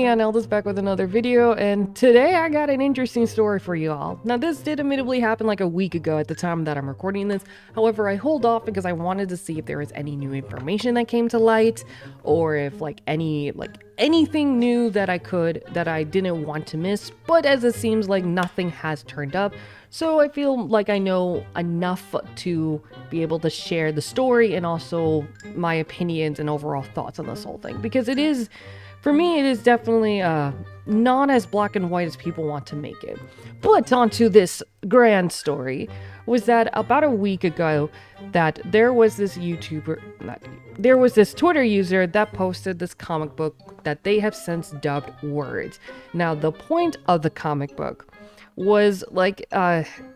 and Elda's back with another video, and today I got an interesting story for you all. Now this did admittedly happen like a week ago at the time that I'm recording this. However, I hold off because I wanted to see if there was any new information that came to light, or if anything new that I didn't want to miss. But as it seems like nothing has turned up, so I feel like I know enough to be able to share the story and also my opinions and overall thoughts on this whole thing, because it is, for me, it is definitely not as black and white as people want to make it. But onto this grand story, was that about a week ago that there was this Twitter user that posted this comic book that they have since dubbed Words. Now the point of the comic book was like,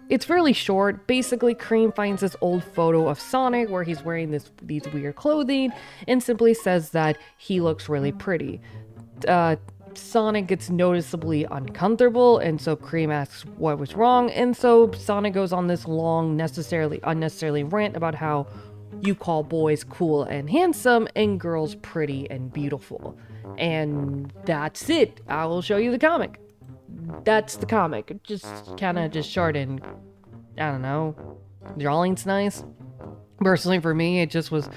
it's fairly short. Basically, Cream finds this old photo of Sonic where he's wearing these weird clothing and simply says that he looks really pretty. Sonic gets noticeably uncomfortable, and so Cream asks what was wrong, and so Sonic goes on this long, unnecessarily rant about how you call boys cool and handsome and girls pretty and beautiful. And that's it. I will show you the comic. That's the comic. Just kind of just short and, I don't know, drawing's nice. Personally, for me, it just was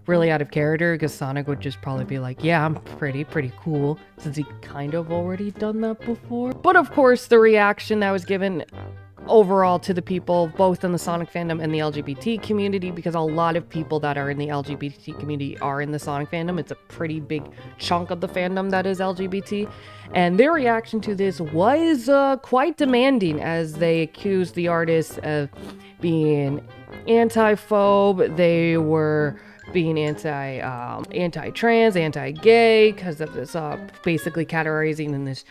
really out of character, because Sonic would just probably be like, yeah, I'm pretty cool, since he kind of already done that before. But of course, the reaction that was given overall to the people, both in the Sonic fandom and the LGBT community, because a lot of people that are in the LGBT community are in the Sonic fandom. It's a pretty big chunk of the fandom that is LGBT, and their reaction to this was quite demanding, as they accused the artist of being anti-phobe. They were being anti-trans, anti-gay, because of this basically categorizing in these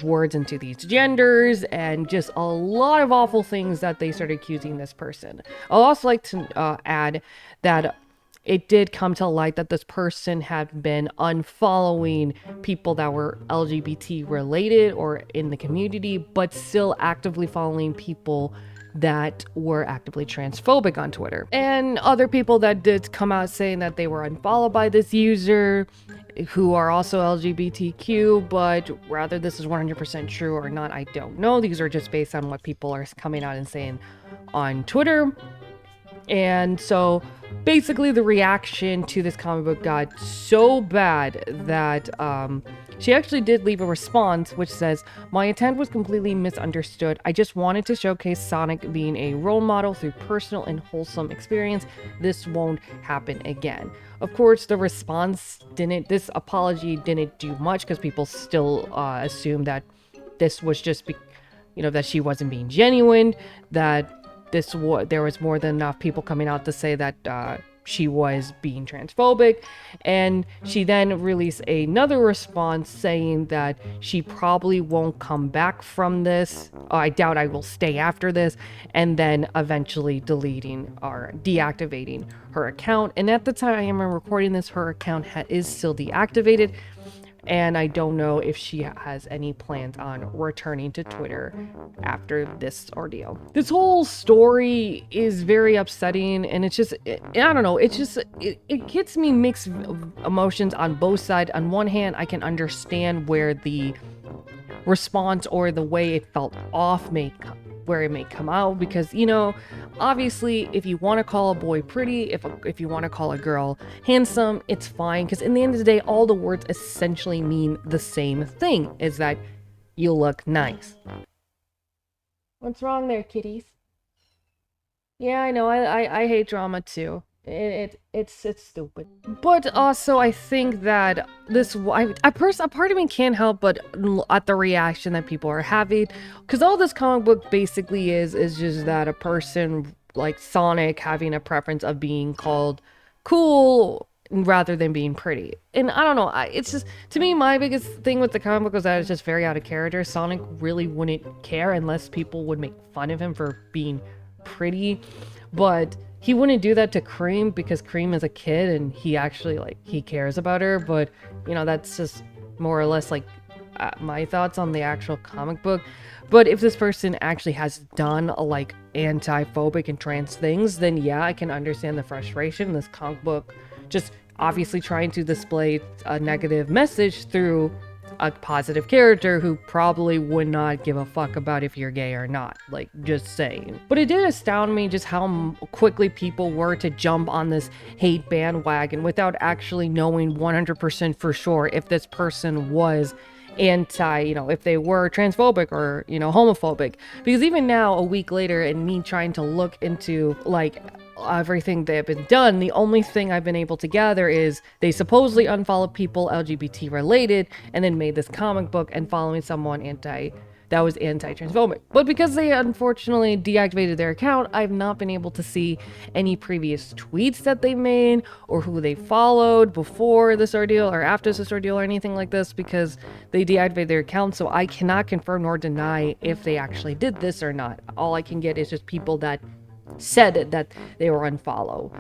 words into these genders, and just a lot of awful things that they started accusing this person. I'll also like to add that it did come to light that this person had been unfollowing people that were LGBT related or in the community, but still actively following people that were actively transphobic on Twitter. And other people that did come out saying that they were unfollowed by this user, who are also LGBTQ, but whether this is 100% true or not, I don't know. These are just based on what people are coming out and saying on Twitter. And so basically the reaction to this comic book got so bad that she actually did leave a response which says, "My intent was completely misunderstood. I just wanted to showcase Sonic being a role model through personal and wholesome experience. This won't happen again." Of course, the response this apology didn't do much, because people still assumed that this was just, that she wasn't being genuine, that there was more than enough people coming out to say that she was being transphobic. And she then released another response saying that she probably won't come back from this. I doubt I will stay after this, and then eventually deleting or deactivating her account. And at the time I am recording this, her account is still deactivated, and I don't know if she has any plans on returning to Twitter after this ordeal. This whole story is very upsetting, and it's just, I don't know, it gets me mixed emotions on both sides. On one hand, I can understand where the response or the way it felt off where it may come out, because obviously if you want to call a boy pretty, if you want to call a girl handsome, it's fine, because in the end of the day, all the words essentially mean the same thing, is that you look nice. What's wrong there, kitties? Yeah, I know, I hate drama too. It's stupid. But also, I think that a part of me can't help but at the reaction that people are having, because all this comic book basically is just that a person like Sonic having a preference of being called cool rather than being pretty. And I don't know, it's just, to me, my biggest thing with the comic book was that it's just very out of character. Sonic really wouldn't care unless people would make fun of him for being pretty, but he wouldn't do that to Cream, because Cream is a kid and he actually, he cares about her. But, that's just more or less, my thoughts on the actual comic book. But if this person actually has done, anti-phobic and trans things, then yeah, I can understand the frustration. This comic book just obviously trying to display a negative message through a positive character who probably would not give a fuck about if you're gay or not, like, just saying. But it did astound me just how quickly people were to jump on this hate bandwagon without actually knowing 100% for sure if this person was anti, if they were transphobic or, homophobic. Because even now, a week later, and me trying to look into, like, everything that have been done, the only thing I've been able to gather is they supposedly unfollowed people LGBT related and then made this comic book and following someone that was anti-transphobic. But because they unfortunately deactivated their account, I've not been able to see any previous tweets that they made or who they followed before this ordeal or after this ordeal or anything like this, because they deactivated their account. So I cannot confirm nor deny if they actually did this or not. All I can get is just people that said that they were unfollow.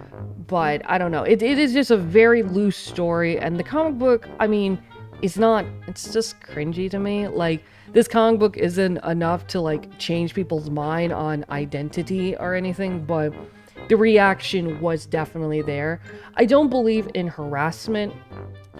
But I don't know. It is just a very loose story. And the comic book, I mean, it's just cringy to me. Like, this comic book isn't enough to, like, change people's mind on identity or anything, but the reaction was definitely there. I don't believe in harassment.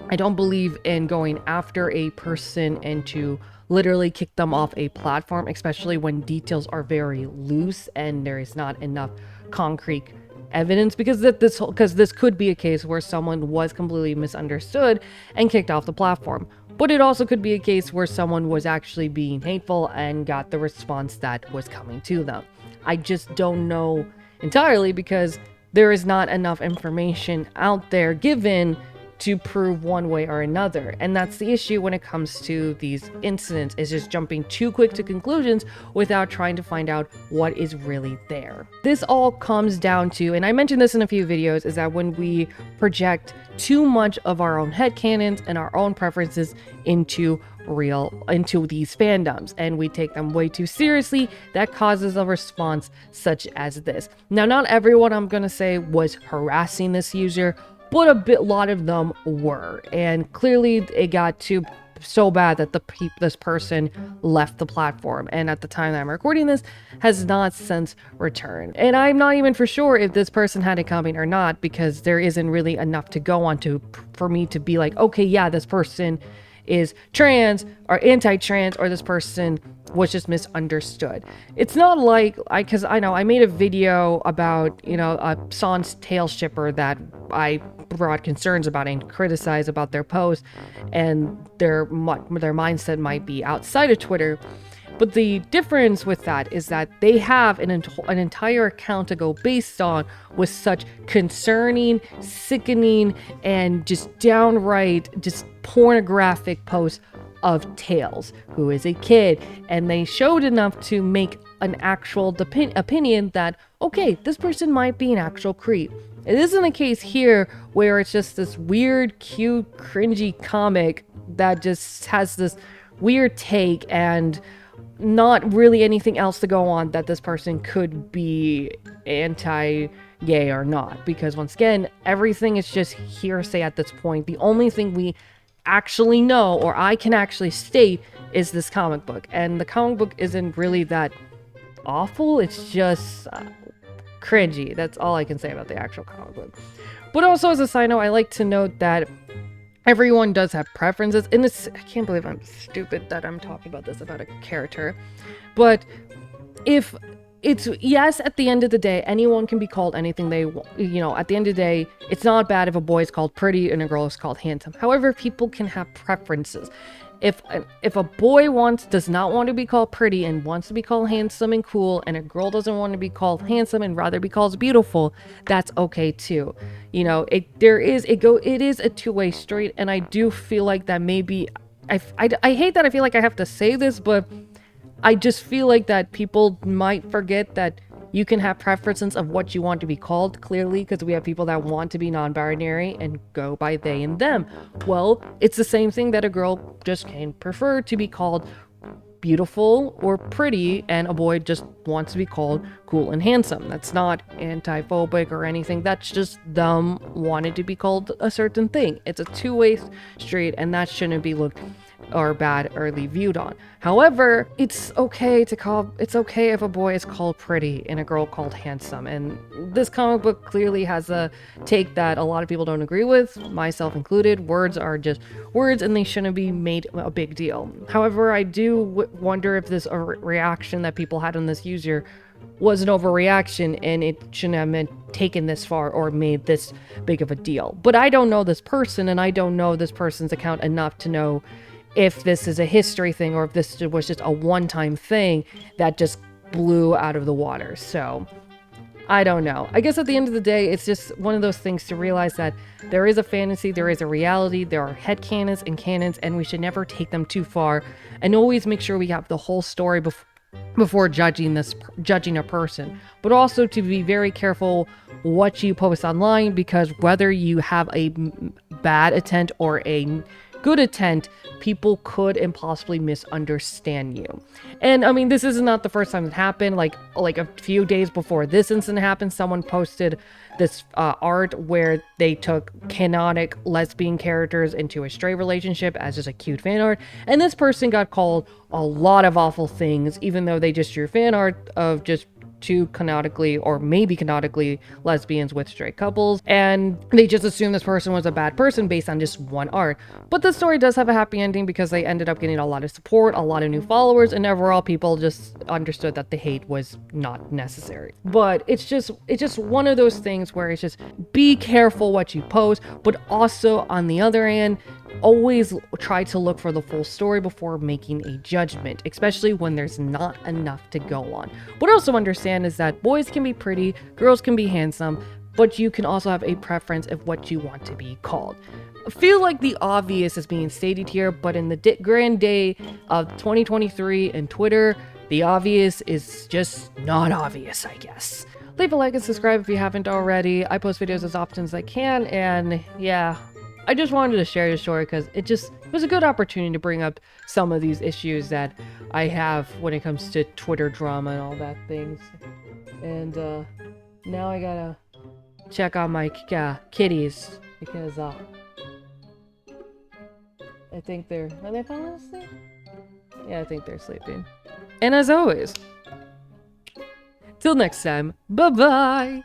I don't believe in going after a person and to literally kick them off a platform, especially when details are very loose and there is not enough concrete evidence, because this could be a case where someone was completely misunderstood and kicked off the platform. But it also could be a case where someone was actually being hateful and got the response that was coming to them. I just don't know entirely, because there is not enough information out there given to prove one way or another. And that's the issue when it comes to these incidents, is just jumping too quick to conclusions without trying to find out what is really there. This all comes down to, and I mentioned this in a few videos, is that when we project too much of our own headcanons and our own preferences into these fandoms, and we take them way too seriously, that causes a response such as this. Now, not everyone, I'm gonna say, was harassing this user, but a lot of them were, and clearly it got so bad that this person left the platform, and at the time that I'm recording this, has not since returned. And I'm not even for sure if this person had it coming or not, because there isn't really enough to go on for me to be like, okay, yeah, this person is trans or anti-trans, or this person was just misunderstood. It's not like, because I know I made a video about, a Sans tail shipper that I brought concerns about and criticized about their post, and their mindset might be outside of Twitter. But the difference with that is that they have an entire account to go based on with such concerning, sickening, and just downright just pornographic posts of Tails, who is a kid, and they showed enough to make an actual opinion that, okay, this person might be an actual creep. It isn't the case here where it's just this weird, cute, cringy comic that just has this weird take and not really anything else to go on that this person could be anti-gay or not. Because once again, everything is just hearsay at this point. The only thing we actually know, or I can actually state, is this comic book. And the comic book isn't really that awful. It's just cringy. That's all I can say about the actual comic book. But also, as a side note, I like to note that everyone does have preferences. And this, I can't believe I'm stupid that I'm talking about this about a character. But if it's, yes, at the end of the day, anyone can be called anything they want. At the end of the day, it's not bad if a boy is called pretty and a girl is called handsome. However, people can have preferences. If a boy does not want to be called pretty and wants to be called handsome and cool, and a girl doesn't want to be called handsome and rather be called beautiful, that's okay too. It is a two-way street, and I do feel like that maybe I hate that I feel like I have to say this, but I just feel like that people might forget that you can have preferences of what you want to be called, clearly, because we have people that want to be non-binary and go by they and them. Well, it's the same thing that a girl just can prefer to be called beautiful or pretty, and a boy just wants to be called cool and handsome. That's not anti-phobic or anything. That's just them wanting to be called a certain thing. It's a two-way street, and that shouldn't be looked or badly viewed on. However, it's okay if a boy is called pretty and a girl called handsome. And this comic book clearly has a take that a lot of people don't agree with, myself included. Words are just words and they shouldn't be made a big deal. However, I do wonder if this reaction that people had on this user was an overreaction and it shouldn't have been taken this far or made this big of a deal. But I don't know this person, and I don't know this person's account enough to know if this is a history thing or if this was just a one-time thing that just blew out of the water. So I don't know. I guess at the end of the day, it's just one of those things to realize that there is a fantasy, there is a reality, there are headcanons and canons, and we should never take them too far, and always make sure we have the whole story before judging a person. But also to be very careful what you post online, because whether you have a bad intent or a good intent, people could impossibly misunderstand you. And I mean, this is not the first time it happened. Like a few days before this incident happened, someone posted this art where they took canonic lesbian characters into a straight relationship as just a cute fan art, and this person got called a lot of awful things, even though they just drew fan art of just two canonically or maybe canonically lesbians with straight couples, and they just assumed this person was a bad person based on just one art. But the story does have a happy ending because they ended up getting a lot of support, a lot of new followers, and overall people just understood that the hate was not necessary. But it's just one of those things where it's just be careful what you post, but also on the other hand, always try to look for the full story before making a judgment, especially when there's not enough to go on. What I also understand is that boys can be pretty, girls can be handsome, but you can also have a preference of what you want to be called. I feel like the obvious is being stated here, but in the grand day of 2023 and Twitter, the obvious is just not obvious, I guess. Leave a like and subscribe if you haven't already. I post videos as often as I can, and yeah, I just wanted to share the story because it was a good opportunity to bring up some of these issues that I have when it comes to Twitter drama and all that things. And now I gotta check on my kitties because I think are they falling asleep? Yeah, I think they're sleeping. And as always, till next time, bye-bye!